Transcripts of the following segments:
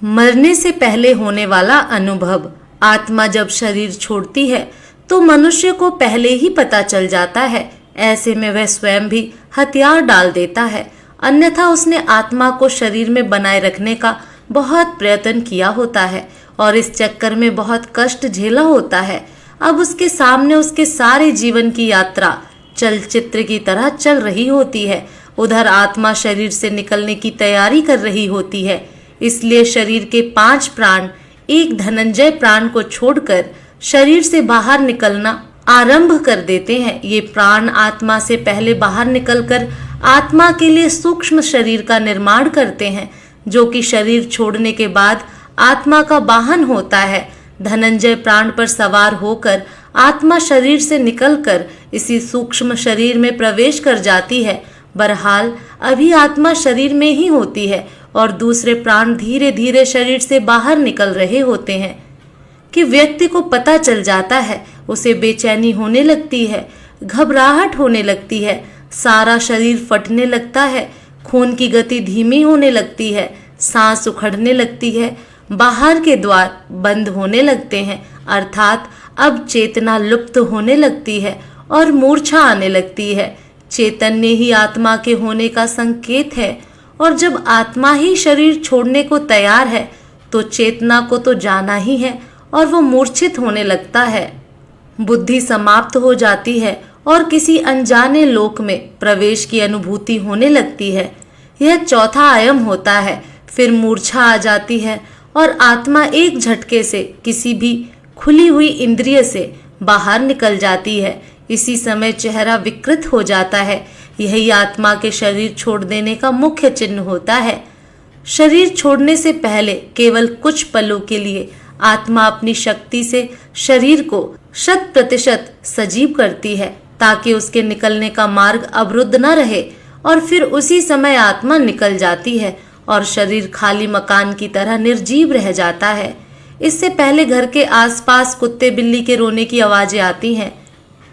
मरने से पहले होने वाला अनुभव। आत्मा जब शरीर छोड़ती है तो मनुष्य को पहले ही पता चल जाता है। ऐसे में वह स्वयं भी हथियार डाल देता है, अन्यथा उसने आत्मा को शरीर में बनाए रखने का बहुत प्रयत्न किया होता है और इस चक्कर में बहुत कष्ट झेला होता है। अब उसके सामने उसके सारे जीवन की यात्रा चलचित्र की तरह चल रही होती है। उधर आत्मा शरीर से निकलने की तैयारी कर रही होती है। इसलिए शरीर के 5 प्राण एक धनंजय प्राण को छोड़कर शरीर से बाहर निकलना आरंभ कर देते हैं। ये प्राण आत्मा से पहले बाहर निकलकर आत्मा के लिए सूक्ष्म शरीर का निर्माण करते हैं, जो कि शरीर छोड़ने के बाद आत्मा का वाहन होता है। धनंजय प्राण पर सवार होकर आत्मा शरीर से निकलकर इसी सूक्ष्म शरीर में प्रवेश कर जाती है। बहरहाल अभी आत्मा शरीर में ही होती है और दूसरे प्राण धीरे धीरे शरीर से बाहर निकल रहे होते हैं कि व्यक्ति को पता चल जाता है। उसे बेचैनी होने लगती है, घबराहट होने लगती है, सारा शरीर फटने लगता है, खून की गति धीमी होने लगती है, सांस उखड़ने लगती है, बाहर के द्वार बंद होने लगते हैं, अर्थात अब चेतना लुप्त होने लगती है और मूर्छा आने लगती है। चैतन्य ही आत्मा के होने का संकेत है और जब आत्मा ही शरीर छोड़ने को तैयार है तो चेतना को तो जाना ही है और वो मूर्छित होने लगता है। बुद्धि समाप्त हो जाती है और किसी अनजाने लोक में प्रवेश की अनुभूति होने लगती है। यह चौथा आयाम होता है। फिर मूर्छा आ जाती है और आत्मा एक झटके से किसी भी खुली हुई इंद्रिय से बाहर निकल जाती है। इसी समय चेहरा विकृत हो जाता है। यही आत्मा के शरीर छोड़ देने का मुख्य चिन्ह होता है। शरीर छोड़ने से पहले केवल कुछ पलों के लिए आत्मा अपनी शक्ति से शरीर को 100% सजीव करती है ताकि उसके निकलने का मार्ग अवरुद्ध न रहे और फिर उसी समय आत्मा निकल जाती है और शरीर खाली मकान की तरह निर्जीव रह जाता है। इससे पहले घर के आसपास कुत्ते बिल्ली के रोने की आवाजें आती हैं।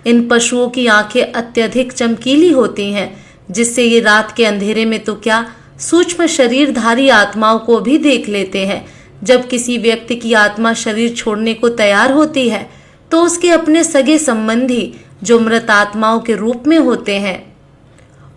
इन पशुओं की आंखें अत्यधिक चमकीली होती हैं, जिससे ये रात के अंधेरे में तो क्या सूक्ष्म शरीरधारी आत्माओं को भी देख लेते हैं। जब किसी व्यक्ति की आत्मा शरीर छोड़ने को तैयार होती है तो उसके अपने सगे संबंधी जो मृत आत्माओं के रूप में होते हैं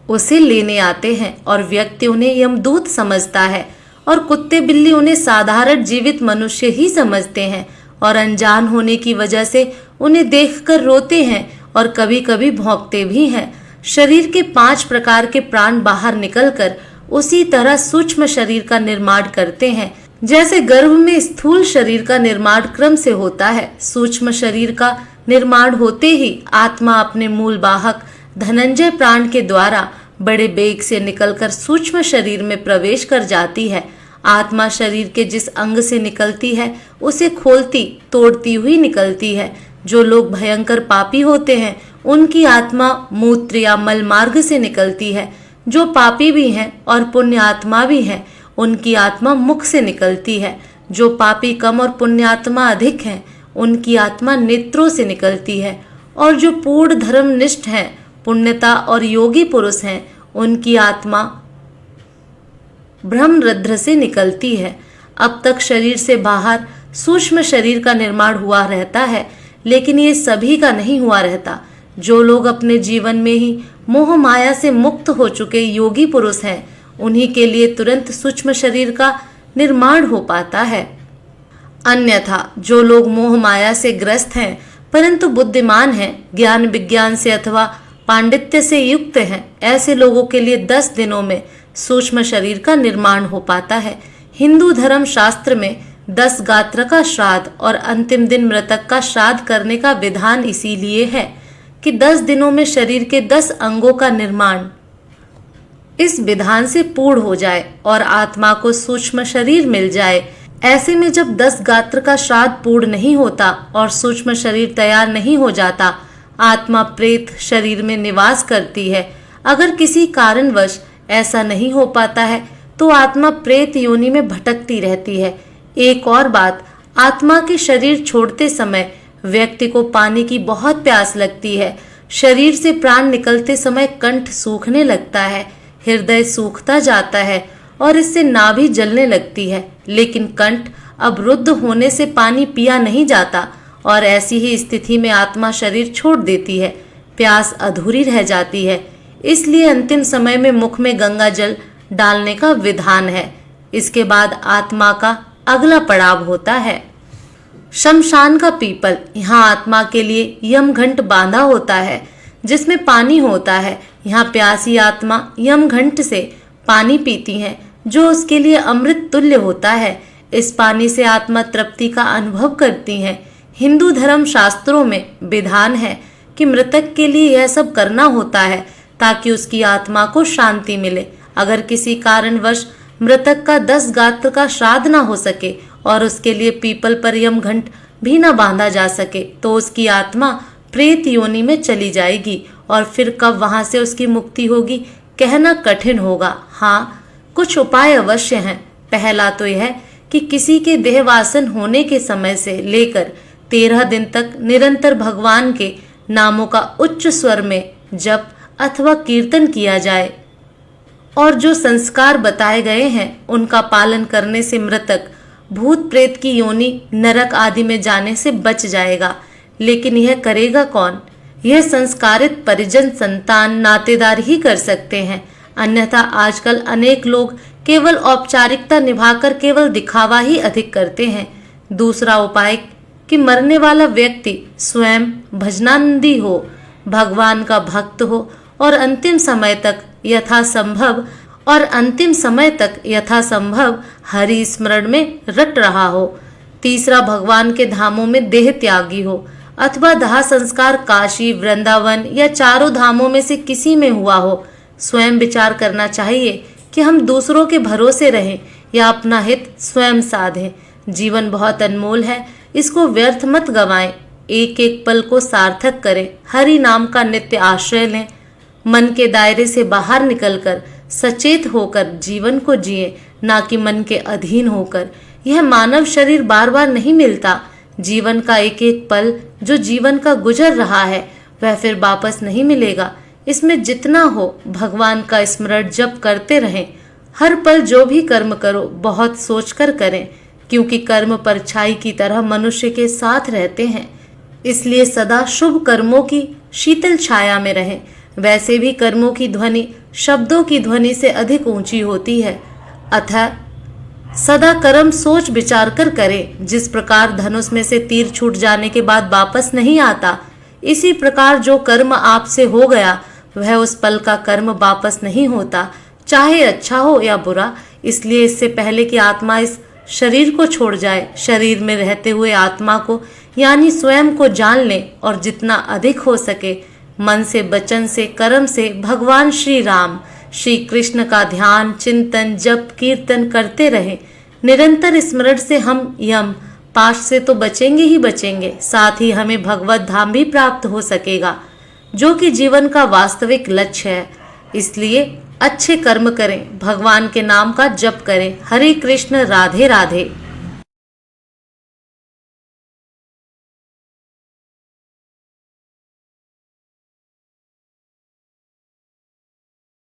उसे लेने आते हैं और व्यक्ति उन्हें यमदूत समझता है और कुत्ते बिल्ली उन्हें साधारण जीवित मनुष्य ही समझते हैं और अनजान होने की वजह से उन्हें देखकर रोते हैं और कभी कभी भौंकते भी हैं। शरीर के 5 प्रकार के प्राण बाहर निकलकर उसी तरह सूक्ष्म शरीर का निर्माण करते हैं जैसे गर्भ में स्थूल शरीर का निर्माण क्रम से होता है। सूक्ष्म शरीर का निर्माण होते ही आत्मा अपने मूल वाहक धनंजय प्राण के द्वारा बड़े वेग से निकलकर सूक्ष्म शरीर में प्रवेश कर जाती है। आत्मा शरीर के जिस अंग से निकलती है उसे खोलती तोड़ती हुई निकलती है। जो लोग भयंकर पापी होते हैं उनकी आत्मा मूत्र या मल मार्ग से निकलती है। जो पापी भी हैं और पुण्य आत्मा भी हैं उनकी आत्मा मुख से निकलती है। जो पापी कम और पुण्यात्मा अधिक हैं उनकी आत्मा नेत्रों से निकलती है और जो पूर्ण धर्मनिष्ठ हैं, पुण्यता और योगी पुरुष हैं, उनकी आत्मा ब्रह्मरंध्र से निकलती है। अब तक शरीर से बाहर सूक्ष्म शरीर का निर्माण हुआ रहता है, लेकिन ये सभी का नहीं हुआ रहता। जो लोग अपने जीवन में ही मोह माया से मुक्त हो चुके योगी पुरुष हैं उन्हीं के लिए तुरंत सूक्ष्म शरीर का निर्माण हो पाता है। अन्यथा जो लोग मोह माया से ग्रस्त हैं परंतु बुद्धिमान हैं, ज्ञान विज्ञान से अथवा पांडित्य से युक्त हैं, ऐसे लोगों के लिए 10 दिनों में सूक्ष्म शरीर का निर्माण हो पाता है। हिंदू धर्म शास्त्र में 10 गात्र का श्राद्ध और अंतिम दिन मृतक का श्राद्ध करने का विधान इसीलिए है कि 10 दिनों में शरीर के 10 अंगों का निर्माण इस विधान से पूर्ण हो जाए और आत्मा को सूक्ष्म शरीर मिल जाए। ऐसे में जब 10 गात्र का श्राद्ध पूर्ण नहीं होता और सूक्ष्म शरीर तैयार नहीं हो जाता, आत्मा प्रेत शरीर में निवास करती है। अगर किसी कारणवश ऐसा नहीं हो पाता है तो आत्मा प्रेत योनि में भटकती रहती है। एक और बात, आत्मा के शरीर छोड़ते समय व्यक्ति को पानी की बहुत प्यास लगती है। शरीर से प्राण निकलते समय कंठ सूखने लगता है, हृदय सूखता जाता है और इससे नाभि जलने लगती है, लेकिन कंठ अवरुद्ध होने से पानी पिया नहीं जाता और ऐसी ही स्थिति में आत्मा शरीर छोड़ देती है। प्यास अधूरी रह जाती है। इसलिए अंतिम समय में मुख में गंगा जल डालने का विधान है। इसके बाद आत्मा का अगला पड़ाव होता है शमशान का पीपल। यहाँ आत्मा के लिए यमघंट बांधा होता है जिसमें पानी होता है। यहाँ प्यासी आत्मा यमघंट से पानी पीती है जो उसके लिए अमृत तुल्य होता है। इस पानी से आत्मा तृप्ति का अनुभव करती है। हिंदू धर्म शास्त्रों में विधान है कि मृतक के लिए यह सब करना होता है ताकि उसकी आत्मा को शांति मिले। अगर किसी कारणवश मृतक का 10 गात्र का श्राद्ध न हो सके और उसके लिए पीपल पर यमघंट भी न बांधा जा सके तो उसकी आत्मा प्रेत योनि में चली जाएगी और फिर कब वहां से उसकी मुक्ति होगी कहना कठिन होगा। हाँ, कुछ उपाय अवश्य हैं। पहला तो यह कि किसी के देहवासन होने के समय से लेकर 13 दिन तक निरंतर भगवान के नामों का उच्च स्वर में जप अथवा कीर्तन किया जाए और जो संस्कार बताए गए हैं उनका पालन करने से मृतक भूत प्रेत की योनि नरक आदि में जाने से बच जाएगा। लेकिन यह करेगा कौन? यह संस्कारित परिजन, संतान, नातेदार ही कर सकते हैं। अन्यथा आजकल अनेक लोग केवल औपचारिकता निभाकर केवल दिखावा ही अधिक करते हैं। दूसरा उपाय कि मरने वाला व्यक्ति स्वयं भजनानंदी हो, भगवान का भक्त हो और अंतिम समय तक यथासंभव हरि स्मरण में रट रहा हो। तीसरा, भगवान के धामों में देह त्यागी हो अथवा दाह संस्कार काशी, वृंदावन या चारों धामों में से किसी में हुआ हो। स्वयं विचार करना चाहिए कि हम दूसरों के भरोसे रहें या अपना हित स्वयं साधें। जीवन बहुत अनमोल है, इसको व्यर्थ मत गवाएं। एक एक पल को सार्थक करें। हरि नाम का नित्य आश्रय लें। मन के दायरे से बाहर निकलकर सचेत होकर जीवन को जिए, ना कि मन के अधीन होकर। यह मानव शरीर बार बार नहीं मिलता। जीवन का एक एक पल जो जीवन का गुजर रहा है वह फिर वापस नहीं मिलेगा। इसमें जितना हो भगवान का स्मरण जप करते रहें। हर पल जो भी कर्म करो बहुत सोचकर करें, क्योंकि कर्म परछाई की तरह मनुष्य के साथ रहते हैं। इसलिए सदा शुभ कर्मों की शीतल छाया में रहें। वैसे भी कर्मों की ध्वनि शब्दों की ध्वनि से अधिक ऊंची होती है। अतः सदा कर्म सोच विचार कर करें। जिस प्रकार धनुष में से तीर छूट जाने के बाद वापस नहीं आता, इसी प्रकार जो कर्म आपसे हो गया वह उस पल का कर्म वापस नहीं होता, चाहे अच्छा हो या बुरा। इसलिए इससे पहले कि आत्मा इस शरीर को छोड़ जाए, शरीर में रहते हुए आत्मा को यानी स्वयं को जान ले और जितना अधिक हो सके मन से, वचन से, कर्म से भगवान श्री राम, श्री कृष्ण का ध्यान, चिंतन, जप, कीर्तन करते रहे। निरंतर स्मरण से हम यम पाश से तो बचेंगे ही बचेंगे, साथ ही हमें भगवत धाम भी प्राप्त हो सकेगा, जो कि जीवन का वास्तविक लक्ष्य है। इसलिए अच्छे कर्म करें, भगवान के नाम का जप करें। हरे कृष्ण, राधे राधे।